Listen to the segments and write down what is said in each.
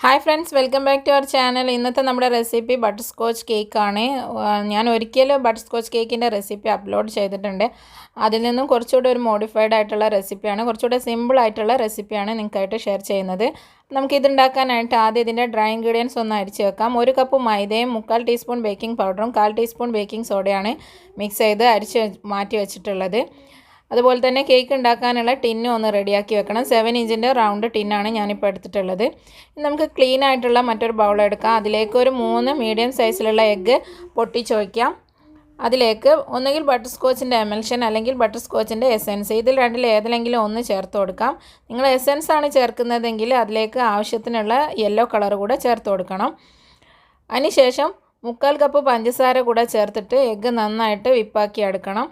Hi friends, welcome back to our channel. ഇന്നത്തെ നമ്മുടെ recipe butterscotch കേക്കാണ്. ഞാൻ ഒരിക്കലും ബട്ടർസ്കോച്ച് കേക്കിൻ്റെ റെസിപ്പി അപ്ലോഡ് ചെയ്തിട്ടുണ്ട്. അതിൽ നിന്നും കുറച്ചുകൂടി ഒരു മോഡിഫൈഡ് ആയിട്ടുള്ള റെസിപ്പിയാണ്, കുറച്ചുകൂടി സിമ്പിൾ ആയിട്ടുള്ള റെസിപ്പിയാണ് നിങ്ങൾക്കായിട്ട് ഷെയർ ചെയ്യുന്നത്. നമുക്കിതുണ്ടാക്കാനായിട്ട് ആദ്യം ഇതിൻ്റെ ഡ്രൈ ഇൻഗ്രീഡിയൻസ് ഒന്ന് അരിച്ച് വെക്കാം. 1 കപ്പ് മൈദയും 3/4 ടീസ്പൂൺ ബേക്കിംഗ് പൗഡറും 1/4 ടീസ്പൂൺ ബേക്കിംഗ് സോഡയാണ് മിക്സ് ചെയ്ത് അരിച്ച് മാറ്റി വെച്ചിട്ടുള്ളത്. അതുപോലെ തന്നെ കേക്ക് ഉണ്ടാക്കാനുള്ള ടിന്നും ഒന്ന് റെഡിയാക്കി വെക്കണം. 7 ഇഞ്ചിൻ്റെ റൗണ്ട് ടിന്നാണ് ഞാനിപ്പോൾ എടുത്തിട്ടുള്ളത്. നമുക്ക് ക്ലീൻ ആയിട്ടുള്ള മറ്റൊരു ബൗൾ എടുക്കാം. അതിലേക്ക് ഒരു 3 മീഡിയം സൈസിലുള്ള എഗ്ഗ് പൊട്ടിച്ച് വയ്ക്കാം. അതിലേക്ക് ഒന്നുകിൽ ബട്ടർസ്കോച്ചിൻ്റെ എമൽഷൻ അല്ലെങ്കിൽ ബട്ടർസ്കോച്ചിൻ്റെ എസെൻസ്, ഇതിൽ രണ്ടിൽ ഏതെങ്കിലും ഒന്ന് ചേർത്ത് കൊടുക്കാം. നിങ്ങൾ എസെൻസ് ആണ് ചേർക്കുന്നതെങ്കിൽ അതിലേക്ക് ആവശ്യത്തിനുള്ള യെല്ലോ കളർ കൂടെ ചേർത്ത് കൊടുക്കണം. അതിനുശേഷം 3/4 കപ്പ് പഞ്ചസാര കൂടെ ചേർത്തിട്ട് എഗ്ഗ് നന്നായിട്ട് വിപ്പാക്കി എടുക്കണം.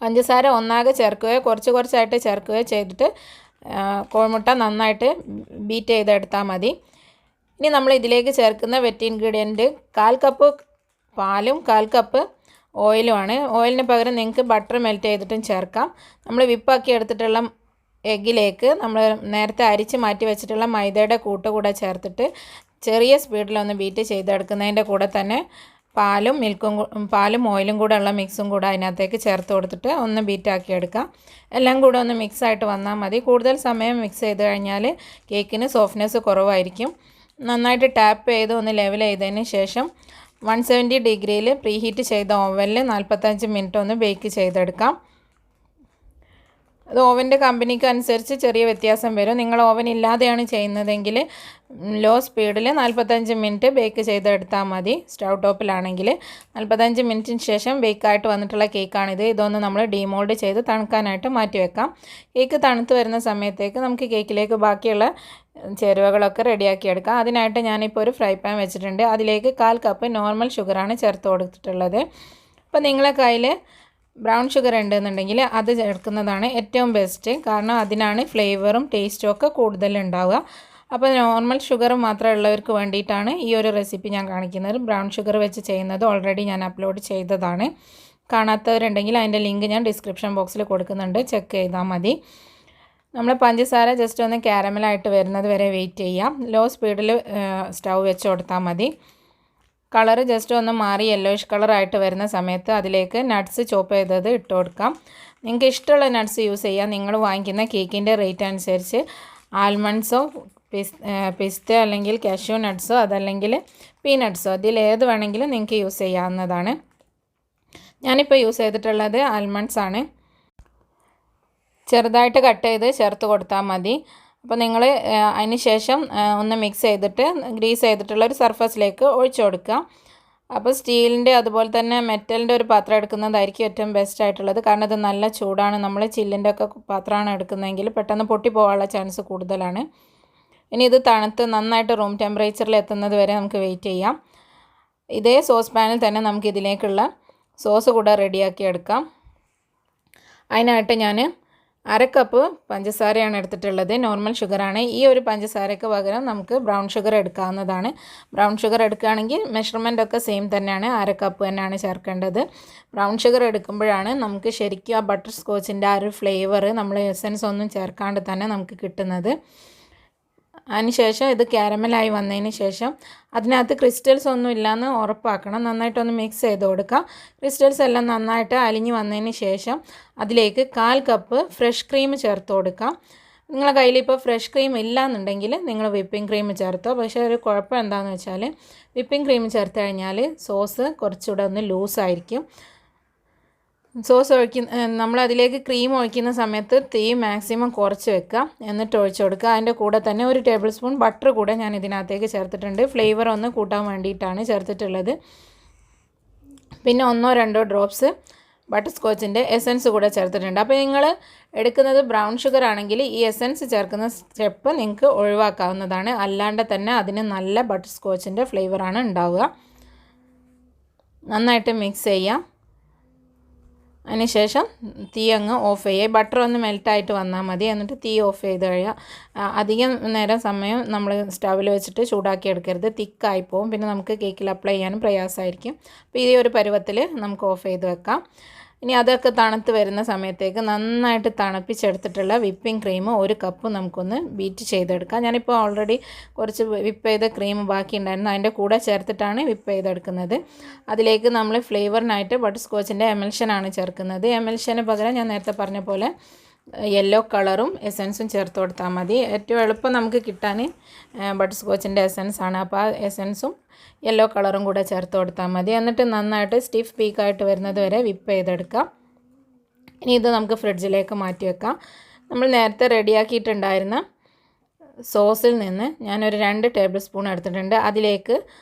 പഞ്ചസാര ഒന്നാകെ ചേർക്കുകയോ കുറച്ചായിട്ട് ചേർക്കുകയോ ചെയ്തിട്ട് കോഴിമുട്ട നന്നായിട്ട് ബീറ്റ് ചെയ്തെടുത്താൽ മതി. ഇനി നമ്മൾ ഇതിലേക്ക് ചേർക്കുന്ന വെറ്റ് ഇൻഗ്രീഡിയൻറ്റ് 1/4 കപ്പ് പാലും 1/4 കപ്പ് ഓയിലുമാണ്. ഓയിലിന് പകരം നിങ്ങൾക്ക് ബട്ടർ മെൽറ്റ് ചെയ്തിട്ടും ചേർക്കാം. നമ്മൾ വിപ്പാക്കി എടുത്തിട്ടുള്ള എഗ്ഗിലേക്ക് നമ്മൾ നേരത്തെ അരിച്ച് മാറ്റി വെച്ചിട്ടുള്ള മൈദയുടെ കൂട്ട് കൂടെ ചേർത്തിട്ട് ചെറിയ സ്പീഡിലൊന്ന് ബീറ്റ് ചെയ്തെടുക്കുന്നതിൻ്റെ കൂടെ തന്നെ പാലും ഓയിലും കൂടെ ഉള്ള മിക്സും കൂടെ അതിനകത്തേക്ക് ചേർത്ത് കൊടുത്തിട്ട് ഒന്ന് ബീറ്റാക്കി എടുക്കാം. എല്ലാം കൂടെ ഒന്ന് മിക്സായിട്ട് വന്നാൽ മതി. കൂടുതൽ സമയം മിക്സ് ചെയ്ത് കഴിഞ്ഞാൽ കേക്കിന് സോഫ്റ്റ്നെസ് കുറവായിരിക്കും. നന്നായിട്ട് ടാപ്പ് ചെയ്ത് ഒന്ന് ലെവൽ ചെയ്തതിന് ശേഷം 170 ഡിഗ്രിയിൽ പ്രീഹീറ്റ് ചെയ്ത ഓവനിൽ 45 മിനിറ്റ് ഒന്ന് ബേക്ക് ചെയ്തെടുക്കാം. അത് ഓവൻ്റെ കമ്പനിക്ക് അനുസരിച്ച് ചെറിയ വ്യത്യാസം വരും. നിങ്ങൾ ഓവൻ ഇല്ലാതെയാണ് ചെയ്യുന്നതെങ്കിൽ ലോ സ്പീഡിൽ 45 മിനിറ്റ് ബേക്ക് ചെയ്തെടുത്താൽ മതി. സ്റ്റൗ ടോപ്പിലാണെങ്കിൽ 45 മിനിറ്റിന് ശേഷം ബേക്കായിട്ട് വന്നിട്ടുള്ള കേക്കാണിത്. ഇതൊന്ന് നമ്മൾ ഡീമോൾഡ് ചെയ്ത് തണുക്കാനായിട്ട് മാറ്റി വെക്കാം. കേക്ക് തണുത്ത് വരുന്ന സമയത്തേക്ക് നമുക്ക് കേക്കിലേക്ക് ബാക്കിയുള്ള ചേരുവകളൊക്കെ റെഡിയാക്കി എടുക്കാം. അതിനായിട്ട് ഞാനിപ്പോൾ ഒരു ഫ്രൈ പാൻ വെച്ചിട്ടുണ്ട്. അതിലേക്ക് 1/4 കപ്പ് നോർമൽ ഷുഗറാണ് ചേർത്ത് കൊടുത്തിട്ടുള്ളത്. അപ്പോൾ നിങ്ങളെ കയ്യിൽ ബ്രൗൺ ഷുഗർ ഉണ്ടെന്നുണ്ടെങ്കിൽ അത് ചേർക്കുന്നതാണ് ഏറ്റവും ബെസ്റ്റ്. കാരണം അതിനാണ് ഫ്ലേവറും ടേസ്റ്റും ഒക്കെ കൂടുതലുണ്ടാവുക. അപ്പോൾ നോർമൽ ഷുഗർ മാത്രമുള്ളവർക്ക് വേണ്ടിയിട്ടാണ് ഈ ഒരു റെസിപ്പി ഞാൻ കാണിക്കുന്നത്. ബ്രൗൺ ഷുഗർ വെച്ച് ചെയ്യുന്നത് ഓൾറെഡി ഞാൻ അപ്ലോഡ് ചെയ്തതാണ്. കാണാത്തവരുണ്ടെങ്കിൽ അതിൻ്റെ ലിങ്ക് ഞാൻ ഡിസ്ക്രിപ്ഷൻ ബോക്സിൽ കൊടുക്കുന്നുണ്ട്, ചെക്ക് ചെയ്താൽ മതി. നമ്മൾ പഞ്ചസാര ജസ്റ്റ് ഒന്ന് കാരമലായിട്ട് വരുന്നത് വരെ വെയിറ്റ് ചെയ്യാം. ലോ സ്പീഡിൽ സ്റ്റൗ വെച്ച് കൊടുത്താൽ മതി. കളറ് ജസ്റ്റ് ഒന്ന് മാറി യെല്ലോയിഷ് കളറായിട്ട് വരുന്ന സമയത്ത് അതിലേക്ക് നട്ട്സ് ചോപ്പ് ചെയ്തത് ഇട്ട് കൊടുക്കാം. നിങ്ങൾക്ക് ഇഷ്ടമുള്ള നട്ട്സ് യൂസ് ചെയ്യാം. നിങ്ങൾ വാങ്ങിക്കുന്ന കേക്കിൻ്റെ റേറ്റ് അനുസരിച്ച് ആൽമണ്ട്സോ പിസ്ത അല്ലെങ്കിൽ കാഷ്യൂ നട്ട്സോ അതല്ലെങ്കിൽ പീനട്ട്സോ അതിൽ ഏത് വേണമെങ്കിലും നിങ്ങൾക്ക് യൂസ് ചെയ്യാവുന്നതാണ്. ഞാനിപ്പോൾ യൂസ് ചെയ്തിട്ടുള്ളത് ആൽമണ്ട്സ് ആണ്. ചെറുതായിട്ട് കട്ട് ചെയ്ത് ചേർത്ത് കൊടുത്താൽ മതി. അപ്പോൾ നിങ്ങൾ അതിന് ശേഷം ഒന്ന് മിക്സ് ചെയ്തിട്ട് ഗ്രീസ് ചെയ്തിട്ടുള്ള ഒരു സർഫസിലേക്ക് ഒഴിച്ചു കൊടുക്കുക. അപ്പോൾ സ്റ്റീലിൻ്റെ അതുപോലെ തന്നെ മെറ്റലിൻ്റെ ഒരു പാത്രം എടുക്കുന്നതായിരിക്കും ഏറ്റവും ബെസ്റ്റ് ആയിട്ടുള്ളത്. കാരണം ഇത് നല്ല ചൂടാണ്. നമ്മൾ ചില്ലിൻ്റെ ഒക്കെ പാത്രമാണ് എടുക്കുന്നതെങ്കിൽ പെട്ടെന്ന് പൊട്ടിപ്പോകാനുള്ള ചാൻസ് കൂടുതലാണ്. ഇനി ഇത് തണുത്ത് നന്നായിട്ട് റൂം ടെമ്പറേച്ചറിൽ എത്തുന്നത് വരെ നമുക്ക് വെയിറ്റ് ചെയ്യാം. ഇതേ സോസ് പാനിൽ തന്നെ നമുക്ക് ഇതിലേക്കുള്ള സോസ് കൂടെ റെഡിയാക്കി എടുക്കാം. അതിനായിട്ട് ഞാൻ 1/2 കപ്പ് പഞ്ചസാരയാണ് എടുത്തിട്ടുള്ളത്. നോർമൽ ഷുഗറാണ്. ഈ ഒരു പഞ്ചസാരയ്ക്ക് പകരം നമുക്ക് ബ്രൗൺ ഷുഗർ എടുക്കാവുന്നതാണ്. ബ്രൗൺ ഷുഗർ എടുക്കുകയാണെങ്കിൽ മെഷർമെൻ്റ് ഒക്കെ സെയിം തന്നെയാണ്. 1/2 കപ്പ് തന്നെയാണ് ചേർക്കേണ്ടത്. ബ്രൗൺ ഷുഗർ എടുക്കുമ്പോഴാണ് നമുക്ക് ശരിക്കും ആ ബട്ടർ സ്കോച്ചിൻ്റെ ആ ഒരു ഫ്ലേവർ നമ്മൾ എസൻസ് ഒന്നും ചേർക്കാണ്ട് തന്നെ നമുക്ക് കിട്ടുന്നത്. അതിനുശേഷം ഇത് കാരമലായി വന്നതിന് ശേഷം അതിനകത്ത് ക്രിസ്റ്റൽസ് ഒന്നും ഇല്ലയെന്ന് ഉറപ്പാക്കണം. നന്നായിട്ടൊന്ന് മിക്സ് ചെയ്ത് കൊടുക്കുക. ക്രിസ്റ്റൽസ് എല്ലാം നന്നായിട്ട് അലിഞ്ഞ് വന്നതിന് ശേഷം അതിലേക്ക് 1/4 കപ്പ് ഫ്രഷ് ക്രീം ചേർത്ത് കൊടുക്കാം. നിങ്ങളുടെ കയ്യിൽ ഇപ്പോൾ ഫ്രഷ് ക്രീം ഇല്ല എന്നുണ്ടെങ്കിൽ നിങ്ങൾ വിപ്പിംഗ് ക്രീം ചേർത്തോ. പക്ഷേ ഒരു കുഴപ്പം എന്താണെന്ന് വെച്ചാൽ വിപ്പിംഗ് ക്രീം ചേർത്ത് കഴിഞ്ഞാൽ സോസ് കുറച്ചുകൂടെ ഒന്ന് ലൂസായിരിക്കും. സോസ് നമ്മളതിലേക്ക് ക്രീം ഒഴിക്കുന്ന സമയത്ത് തീ മാക്സിമം കുറച്ച് വെക്കുക. എന്നിട്ട് ഒഴിച്ച് കൊടുക്കുക. അതിൻ്റെ കൂടെ തന്നെ 1 ടേബിൾ സ്പൂൺ ബട്ടർ കൂടെ ഞാൻ ഇതിനകത്തേക്ക് ചേർത്തിട്ടുണ്ട്. ഫ്ലേവർ ഒന്ന് കൂട്ടാൻ വേണ്ടിയിട്ടാണ് ചേർത്തിട്ടുള്ളത്. പിന്നെ 1-2 ഡ്രോപ്സ് ബട്ടർ സ്കോച്ചിൻ്റെ എസൻസ് കൂടെ ചേർത്തിട്ടുണ്ട്. അപ്പോൾ നിങ്ങൾ എടുക്കുന്നത് ബ്രൗൺ ഷുഗർ ആണെങ്കിൽ ഈ എസൻസ് ചേർക്കുന്ന സ്റ്റെപ്പ് നിങ്ങൾക്ക് ഒഴിവാക്കാവുന്നതാണ്. അല്ലാണ്ട് തന്നെ അതിന് നല്ല ബട്ടർ സ്കോച്ചിൻ്റെ ഫ്ലേവറാണ് ഉണ്ടാവുക. നന്നായിട്ട് മിക്സ് ചെയ്യാം. അതിനുശേഷം തീ അങ്ങ് ഓഫ് ചെയ്യുക. ബട്ടർ ഒന്ന് മെൽറ്റായിട്ട് വന്നാൽ മതി. എന്നിട്ട് തീ ഓഫ് ചെയ്ത് കഴിയുക. അധികം നേരം സമയം നമ്മൾ സ്റ്റൗവിൽ വെച്ചിട്ട് ചൂടാക്കി എടുക്കരുത്. തിക്കായി പോകും. പിന്നെ നമുക്ക് കേക്കിൽ അപ്ലൈ ചെയ്യാനും പ്രയാസമായിരിക്കും. അപ്പോൾ ഈ ഒരു പരുവത്തിൽ നമുക്ക് ഓഫ് ചെയ്ത് വെക്കാം. ഇനി അതൊക്കെ തണുത്ത് വരുന്ന സമയത്തേക്ക് നന്നായിട്ട് തണുപ്പിച്ചെടുത്തിട്ടുള്ള വിപ്പിംഗ് ക്രീം 1 കപ്പ് നമുക്കൊന്ന് ബീറ്റ് ചെയ്തെടുക്കാം. ഞാനിപ്പോൾ ഓൾറെഡി കുറച്ച് വിപ്പ് ചെയ്ത ക്രീം ബാക്കി ഉണ്ടായിരുന്നു, അതിൻ്റെ കൂടെ ചേർത്തിട്ടാണ് വിപ്പ് ചെയ്തെടുക്കുന്നത്. അതിലേക്ക് നമ്മൾ ഫ്ലേവറിനായിട്ട് ബട്ടർ സ്കോച്ചിൻ്റെ എമൽഷനാണ് ചേർക്കുന്നത്. എമൽഷന് പകരം ഞാൻ നേരത്തെ പറഞ്ഞ പോലെ യെല്ലോ കളറും എസൻസും ചേർത്ത് കൊടുത്താൽ മതി. ഏറ്റവും എളുപ്പം നമുക്ക് കിട്ടാൻ ബട്ടർ സ്കോച്ചിൻ്റെ എസൻസ് ആണ്. അപ്പോൾ ആ എസൻസും യെല്ലോ കളറും കൂടെ ചേർത്ത് കൊടുത്താൽ മതി. എന്നിട്ട് നന്നായിട്ട് സ്റ്റിഫ് പീക്കായിട്ട് വരുന്നത് വരെ വിപ്പ് ചെയ്തെടുക്കാം. ഇനി ഇത് നമുക്ക് ഫ്രിഡ്ജിലേക്ക് മാറ്റി വെക്കാം. നമ്മൾ നേരത്തെ റെഡിയാക്കിയിട്ടുണ്ടായിരുന്ന സോസിൽ നിന്ന് ഞാനൊരു 2 ടേബിൾ സ്പൂൺ എടുത്തിട്ടുണ്ട്. അതിലേക്ക്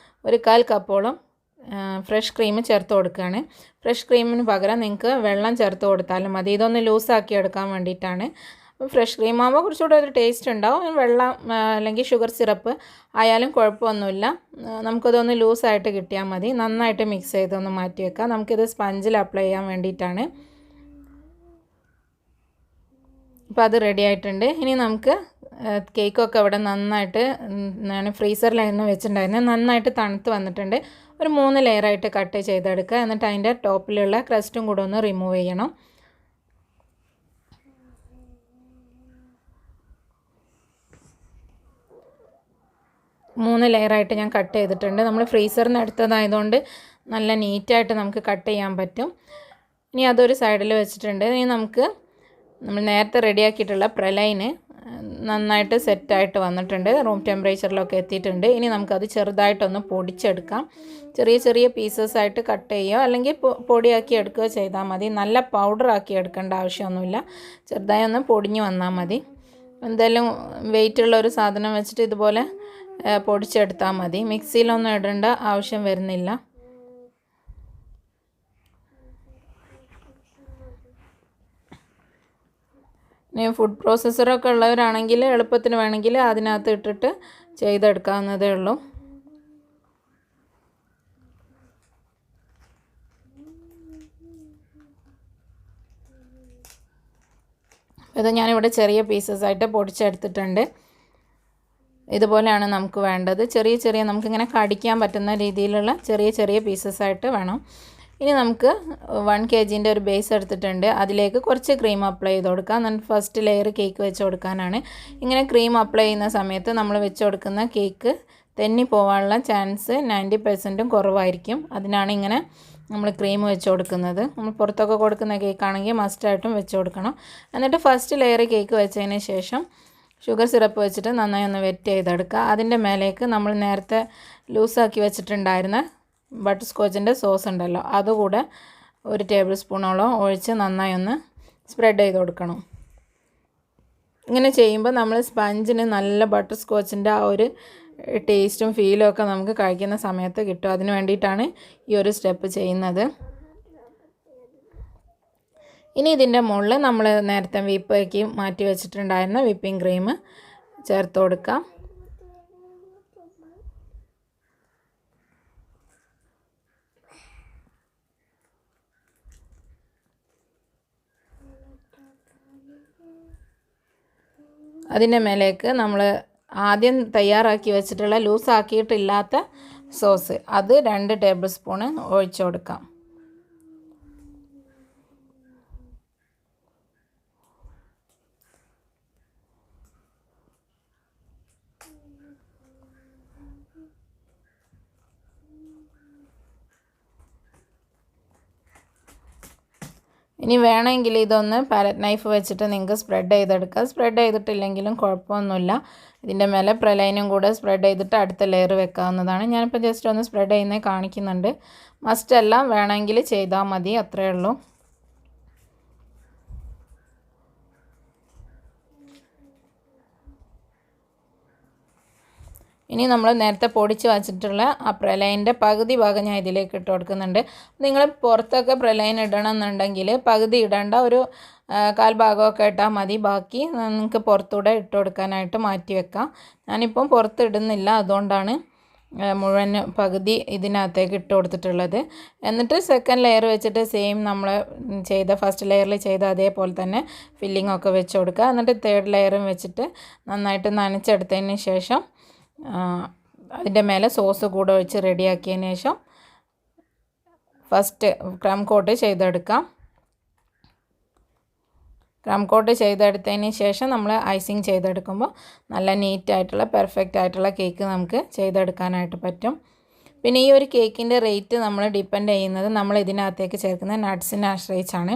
ഒരു 1/4 കപ്പോളം ഫ്രഷ് ക്രീം ചേർത്ത് കൊടുക്കുകയാണ്. ഫ്രഷ് ക്രീമിന് പകരം നിങ്ങൾക്ക് വെള്ളം ചേർത്ത് കൊടുത്താലും മതി. ഇതൊന്ന് ലൂസാക്കി എടുക്കാൻ വേണ്ടിയിട്ടാണ്. ഫ്രഷ് ക്രീം ആകുമ്പോൾ കുറച്ചുകൂടെ ഒരു ടേസ്റ്റ് ഉണ്ടാവും. വെള്ളം അല്ലെങ്കിൽ ഷുഗർ സിറപ്പ് ആയാലും കുഴപ്പമൊന്നുമില്ല. നമുക്കതൊന്ന് ലൂസായിട്ട് കിട്ടിയാൽ മതി. നന്നായിട്ട് മിക്സ് ചെയ്തൊന്ന് മാറ്റി വെക്കാം. നമുക്കിത് സ്പഞ്ചിൽ അപ്ലൈ ചെയ്യാൻ വേണ്ടിയിട്ടാണ്. അപ്പോൾ അത് റെഡി ആയിട്ടുണ്ട്. ഇനി നമുക്ക് കേക്കൊക്കെ ഇവിടെ നന്നായിട്ട് ഞാൻ ഫ്രീസറിലായിരുന്നു വെച്ചിട്ടുണ്ടായിരുന്നത്. നന്നായിട്ട് തണുത്ത് വന്നിട്ടുണ്ട്. ഒരു 3 ലെയറായിട്ട് കട്ട് ചെയ്തെടുക്കുക. എന്നിട്ട് അതിൻ്റെ ടോപ്പിലുള്ള ക്രസ്റ്റും കൂടെ ഒന്ന് റിമൂവ് ചെയ്യണം. മൂന്ന് ലെയറായിട്ട് ഞാൻ കട്ട് ചെയ്തിട്ടുണ്ട്. നമ്മൾ ഫ്രീസറിൽ നിന്ന് എടുത്തതായതുകൊണ്ട് നല്ല നീറ്റായിട്ട് നമുക്ക് കട്ട് ചെയ്യാൻ പറ്റും. ഇനി അതൊരു സൈഡിൽ വെച്ചിട്ടുണ്ട്. ഇനി നമ്മൾ നേരത്തെ റെഡിയാക്കിയിട്ടുള്ള പ്രലൈന് നന്നായിട്ട് സെറ്റായിട്ട് വന്നിട്ടുണ്ട്. റൂം ടെമ്പറേച്ചറിലൊക്കെ എത്തിയിട്ടുണ്ട്. ഇനി നമുക്കത് ചെറുതായിട്ടൊന്ന് പൊടിച്ചെടുക്കാം. ചെറിയ ചെറിയ പീസസ് ആയിട്ട് കട്ട് ചെയ്യുകയോ അല്ലെങ്കിൽ പൊടിയാക്കി എടുക്കുകയോ ചെയ്താൽ മതി. നല്ല പൗഡറാക്കി എടുക്കേണ്ട ആവശ്യമൊന്നുമില്ല. ചെറുതായി ഒന്ന് പൊടിഞ്ഞ് വന്നാൽ മതി. എന്തായാലും വെയിറ്റുള്ള ഒരു സാധനം വെച്ചിട്ട് ഇതുപോലെ പൊടിച്ചെടുത്താൽ മതി. മിക്സിയിലൊന്നും ഇടേണ്ട ആവശ്യം വരുന്നില്ല. ഇനി ഫുഡ് പ്രോസസ്സറൊക്കെ ഉള്ളവരാണെങ്കിൽ എളുപ്പത്തിന് വേണമെങ്കിൽ അതിനകത്ത് ഇട്ടിട്ട് ചെയ്തെടുക്കാവുന്നതേ ഉള്ളൂ. ഇത് ഞാനിവിടെ ചെറിയ പീസസായിട്ട് പൊടിച്ചെടുത്തിട്ടുണ്ട്. ഇതുപോലെയാണ് നമുക്ക് വേണ്ടത്. ചെറിയ നമുക്കിങ്ങനെ കടിക്കാൻ പറ്റുന്ന രീതിയിലുള്ള ചെറിയ പീസസായിട്ട് വേണം. ഇനി നമുക്ക് 1 kgൻ്റെ ഒരു ബേസ് എടുത്തിട്ടുണ്ട്. അതിലേക്ക് കുറച്ച് ക്രീം അപ്ലൈ ചെയ്ത് കൊടുക്കാം. എന്നിട്ട് ഫസ്റ്റ് ലെയർ കേക്ക് വെച്ച് കൊടുക്കാനാണ്. ഇങ്ങനെ ക്രീം അപ്ലൈ ചെയ്യുന്ന സമയത്ത് നമ്മൾ വെച്ച് കൊടുക്കുന്ന കേക്ക് തെന്നി പോകാനുള്ള ചാൻസ് 90% കുറവായിരിക്കും. അതിനാണ് ഇങ്ങനെ നമ്മൾ ക്രീം വെച്ച് കൊടുക്കുന്നത്. നമ്മൾ പുറത്തൊക്കെ കൊടുക്കുന്ന കേക്കാണെങ്കിൽ മസ്റ്റായിട്ടും വെച്ച് കൊടുക്കണം. എന്നിട്ട് ഫസ്റ്റ് ലെയർ കേക്ക് വെച്ചതിന് ശേഷം ഷുഗർ സിറപ്പ് വെച്ചിട്ട് നന്നായി ഒന്ന് വെറ്റ് ചെയ്തെടുക്കുക. അതിൻ്റെ മേലേക്ക് നമ്മൾ നേരത്തെ ലൂസാക്കി വെച്ചിട്ടുണ്ടായിരുന്ന ബട്ടർ സ്കോച്ചിൻ്റെ സോസ് ഉണ്ടല്ലോ, അതുകൂടെ 1 ടേബിൾ സ്പൂണോളം ഒഴിച്ച് നന്നായി ഒന്ന് സ്പ്രെഡ് ചെയ്ത് കൊടുക്കണം. ഇങ്ങനെ ചെയ്യുമ്പോൾ നമ്മൾ സ്പഞ്ചിന് നല്ല ബട്ടർ സ്കോച്ചിൻ്റെ ആ ഒരു ടേസ്റ്റും ഫീലും ഒക്കെ നമുക്ക് കഴിക്കുന്ന സമയത്ത് കിട്ടും. അതിന് വേണ്ടിയിട്ടാണ് ഈ ഒരു സ്റ്റെപ്പ് ചെയ്യുന്നത്. ഇനി ഇതിൻ്റെ മുകളിൽ നമ്മൾ നേരത്തെ വിപ്പാക്കി മാറ്റി വെച്ചിട്ടുണ്ടായിരുന്ന വിപ്പിംഗ് ക്രീം ചേർത്ത് കൊടുക്കാം. അതിൻ്റെ മേലേക്ക് നമ്മൾ ആദ്യം തയ്യാറാക്കി വെച്ചിട്ടുള്ള ലൂസാക്കിയിട്ടില്ലാത്ത സോസ് അത് 2 ടേബിൾ സ്പൂണ് ഒഴിച്ചു കൊടുക്കാം. ഇനി വേണമെങ്കിൽ ഇതൊന്ന് പാലറ്റ് നൈഫ് വെച്ചിട്ട് നിങ്ങൾക്ക് സ്പ്രെഡ് ചെയ്തെടുക്കാം. സ്പ്രെഡ് ചെയ്തിട്ടില്ലെങ്കിലും കുഴപ്പമൊന്നുമില്ല. ഇതിൻ്റെ മേലെ പ്രലൈനും കൂടെ സ്പ്രെഡ് ചെയ്തിട്ട് അടുത്ത ലെയർ വെക്കാവുന്നതാണ്. ഞാനിപ്പോൾ ജസ്റ്റ് ഒന്ന് സ്പ്രെഡ് ചെയ്യുന്നത് കാണിക്കുന്നുണ്ട്. മസ്റ്റല്ല, വേണമെങ്കിൽ ചെയ്താൽ മതി, അത്രയേ ഉള്ളൂ. ഇനി നമ്മൾ നേരത്തെ പൊടിച്ച് വച്ചിട്ടുള്ള ആ പ്രലൈൻ്റെ പകുതി ഭാഗം ഞാൻ ഇതിലേക്ക് ഇട്ട് കൊടുക്കുന്നുണ്ട്. നിങ്ങൾ പുറത്തൊക്കെ പ്രലൈൻ ഇടണമെന്നുണ്ടെങ്കിൽ പകുതി ഇടേണ്ട, ഒരു 1/4 ഭാഗമൊക്കെ ഇട്ടാൽ മതി. ബാക്കി നിങ്ങൾക്ക് പുറത്തൂടെ ഇട്ട് കൊടുക്കാനായിട്ട് മാറ്റി വെക്കാം. ഞാനിപ്പം പുറത്ത് ഇടുന്നില്ല, അതുകൊണ്ടാണ് മുഴുവൻ പകുതി ഇതിനകത്തേക്ക് ഇട്ട് കൊടുത്തിട്ടുള്ളത്. എന്നിട്ട് സെക്കൻഡ് ലെയർ വെച്ചിട്ട് സെയിം നമ്മൾ ഫസ്റ്റ് ലെയറിൽ ചെയ്ത അതേപോലെ തന്നെ ഫില്ലിംഗ് ഒക്കെ വെച്ച് കൊടുക്കുക. എന്നിട്ട് തേർഡ് ലെയറും വെച്ചിട്ട് നന്നായിട്ട് നനച്ചെടുത്തതിന് ശേഷം അതിൻ്റെ മേലെ സോസ് കൂടെ ഒഴിച്ച് റെഡിയാക്കിയതിന് ശേഷം ഫസ്റ്റ് ക്രം കോട്ട് ചെയ്തെടുക്കാം. ക്രം കോട്ട് ചെയ്തെടുത്തതിന് ശേഷം നമ്മൾ ഐസിങ് ചെയ്തെടുക്കുമ്പോൾ നല്ല നീറ്റായിട്ടുള്ള പെർഫെക്റ്റ് ആയിട്ടുള്ള കേക്ക് നമുക്ക് ചെയ്തെടുക്കാനായിട്ട് പറ്റും. പിന്നെ ഈ ഒരു കേക്കിൻ്റെ റേറ്റ് നമ്മൾ ഡിപ്പെൻഡ് ചെയ്യുന്നത് നമ്മൾ ഇതിനകത്തേക്ക് ചേർക്കുന്ന നട്ട്സിനെ ആശ്രയിച്ചാണ്.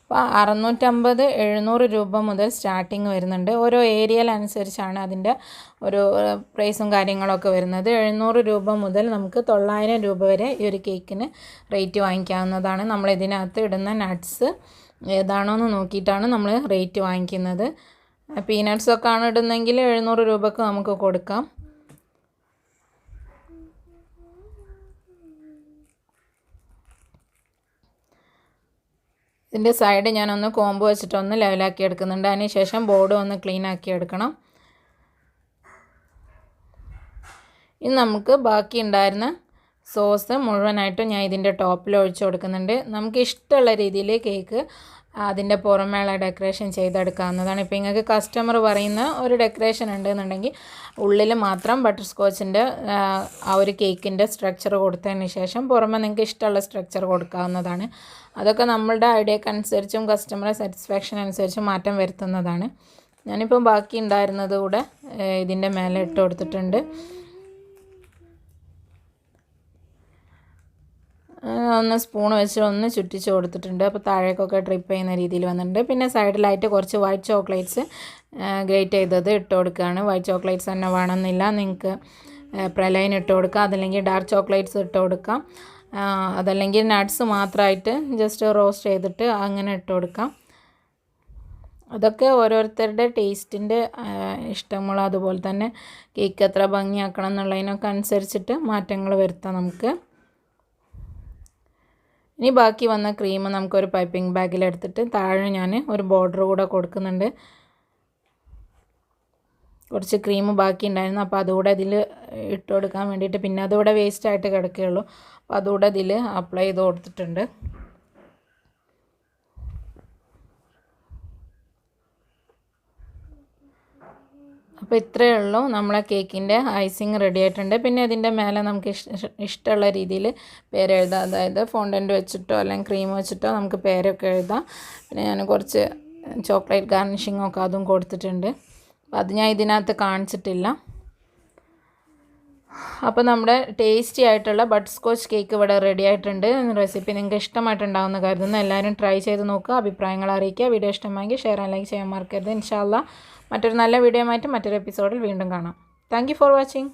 അപ്പോൾ 650-700 രൂപ മുതൽ സ്റ്റാർട്ടിങ് വരുന്നുണ്ട്. ഓരോ ഏരിയയിലനുസരിച്ചാണ് അതിൻ്റെ ഒരു പ്രൈസും കാര്യങ്ങളൊക്കെ വരുന്നത്. 700 രൂപ മുതൽ നമുക്ക് 900 രൂപ വരെ ഈ ഒരു കേക്കിന് റേറ്റ് വാങ്ങിക്കാവുന്നതാണ്. നമ്മൾ ഇതിനകത്ത് ഇടുന്ന നട്ട്സ് ഏതാണോ എന്ന് നോക്കിയിട്ടാണ് നമ്മൾ റേറ്റ് വാങ്ങിക്കുന്നത്. പീനട്ട്സൊക്കെ ആണ് ഇടുന്നെങ്കിൽ 700 രൂപക്ക് നമുക്ക് കൊടുക്കാം. ഇതിൻ്റെ സൈഡ് ഞാനൊന്ന് കോമ്പ് വെച്ചിട്ടൊന്ന് ലെവലാക്കി എടുക്കുന്നുണ്ട്. അതിന് ശേഷം ബോർഡ് ഒന്ന് ക്ലീൻ ആക്കി എടുക്കണം. ഇനി നമുക്ക് ബാക്കി ഉണ്ടായിരുന്ന സോസ് മുഴുവനായിട്ടും ഞാൻ ഇതിൻ്റെ ടോപ്പിൽ ഒഴിച്ചു കൊടുക്കുന്നുണ്ട്. നമുക്ക് ഇഷ്ടമുള്ള രീതിയിൽ കേക്ക് അതിൻ്റെ പുറമേയുള്ള ഡെക്കറേഷൻ ചെയ്തെടുക്കാവുന്നതാണ്. ഇപ്പോൾ നിങ്ങൾക്ക് കസ്റ്റമർ പറയുന്ന ഒരു ഡെക്കറേഷൻ ഉണ്ടെന്നുണ്ടെങ്കിൽ ഉള്ളിൽ മാത്രം ബട്ടർ സ്കോച്ചിൻ്റെ ആ ഒരു കേക്കിൻ്റെ സ്ട്രക്ചർ കൊടുത്തതിന് ശേഷം പുറമെ നിങ്ങൾക്ക് ഇഷ്ടമുള്ള സ്ട്രക്ചർ കൊടുക്കാവുന്നതാണ്. അതൊക്കെ നമ്മളുടെ ഐഡിയക്കനുസരിച്ചും കസ്റ്റമറെ സാറ്റിസ്ഫാക്ഷൻ അനുസരിച്ചും മാറ്റം വരുത്തുന്നതാണ്. ഞാനിപ്പോൾ ബാക്കി ഉണ്ടായിരുന്നത് കൂടെ ഇതിൻ്റെ മേലെ ഇട്ട് കൊടുത്തിട്ടുണ്ട്. ഒന്ന് സ്പൂൺ വെച്ച് ഒന്ന് ചുറ്റിച്ച് കൊടുത്തിട്ടുണ്ട്. അപ്പോൾ താഴേക്കൊക്കെ ഡ്രിപ്പ് ചെയ്യുന്ന രീതിയിൽ വന്നിട്ടുണ്ട്. പിന്നെ സൈഡിലായിട്ട് കുറച്ച് വൈറ്റ് ചോക്ലേറ്റ്സ് ഗ്രേറ്റ് ചെയ്തത് ഇട്ട് കൊടുക്കുകയാണ്. വൈറ്റ് ചോക്ലേറ്റ്സ് തന്നെ വേണമെന്നില്ല, നിങ്ങൾക്ക് പ്രലൈൻ ഇട്ട് കൊടുക്കാം, അതല്ലെങ്കിൽ ഡാർക്ക് ചോക്ലേറ്റ്സ് ഇട്ട് കൊടുക്കാം, അതല്ലെങ്കിൽ നട്ട്സ് മാത്രമായിട്ട് ജസ്റ്റ് റോസ്റ്റ് ചെയ്തിട്ട് അങ്ങനെ ഇട്ട് കൊടുക്കാം. അതൊക്കെ ഓരോരുത്തരുടെ ടേസ്റ്റിൻ്റെ ഇഷ്ടങ്ങൾ, അതുപോലെ തന്നെ കേക്ക് എത്ര ഭംഗിയാക്കണം എന്നുള്ളതിനൊക്കെ അനുസരിച്ചിട്ട് മാറ്റങ്ങൾ വരുത്താം നമുക്ക്. ഇനി ബാക്കി വന്ന ക്രീം നമുക്കൊരു പൈപ്പിംഗ് ബാഗിലെടുത്തിട്ട് താഴെ ഞാൻ ഒരു ബോർഡർ കൂടെ കൊടുക്കുന്നുണ്ട്. കുറച്ച് ക്രീം ബാക്കി ഉണ്ടായിരുന്നു, അപ്പോൾ അതുകൂടെ അതിൽ ഇട്ട് കൊടുക്കാൻ വേണ്ടിയിട്ട്, പിന്നെ അതുകൂടെ വേസ്റ്റായിട്ട് കിടക്കുകയുള്ളൂ, അപ്പോൾ അതുകൂടെ ഇതിൽ അപ്ലൈ ചെയ്ത് കൊടുത്തിട്ടുണ്ട്. അപ്പോൾ ഇത്രയേ ഉള്ളൂ, നമ്മളെ കേക്കിൻ്റെ ഐസിങ് റെഡി ആയിട്ടുണ്ട്. പിന്നെ ഇതിൻ്റെ മേലെ നമുക്ക് ഇഷ്ടമുള്ള രീതിയിൽ പേര് എഴുതാം. അതായത് ഫോണ്ടൻറ്റ് വെച്ചിട്ടോ അല്ലെങ്കിൽ ക്രീം വെച്ചിട്ടോ നമുക്ക് പേരൊക്കെ എഴുതാം. പിന്നെ ഞാൻ കുറച്ച് ചോക്ലേറ്റ് ഗാർണിഷിങ്ങൊക്കെ അതും കൊടുത്തിട്ടുണ്ട്. അപ്പോൾ അത് ഞാൻ ഇതിനകത്ത് കാണിച്ചിട്ടില്ല. അപ്പോൾ നമ്മുടെ ടേസ്റ്റി ആയിട്ടുള്ള ബട്ടർ സ്കോച്ച് കേക്ക് ഇവിടെ റെഡി ആയിട്ടുണ്ട്. റെസിപ്പി നിങ്ങൾക്ക് ഇഷ്ടമായിട്ടുണ്ടാകുമെന്ന് കരുതുന്നു. എല്ലാവരും ട്രൈ ചെയ്ത് നോക്കുക, അഭിപ്രായങ്ങൾ അറിയിക്കുക. വീഡിയോ ഇഷ്ടമായെങ്കിൽ ഷെയർ ആൻഡ് ലൈക്ക് ചെയ്യാൻ മറക്കരുത്. ഇൻഷാ അല്ലാഹ് മറ്റൊരു നല്ല വീഡിയോ ആയിട്ട് മറ്റൊരു എപ്പിസോഡിൽ വീണ്ടും കാണാം. Thank you for watching.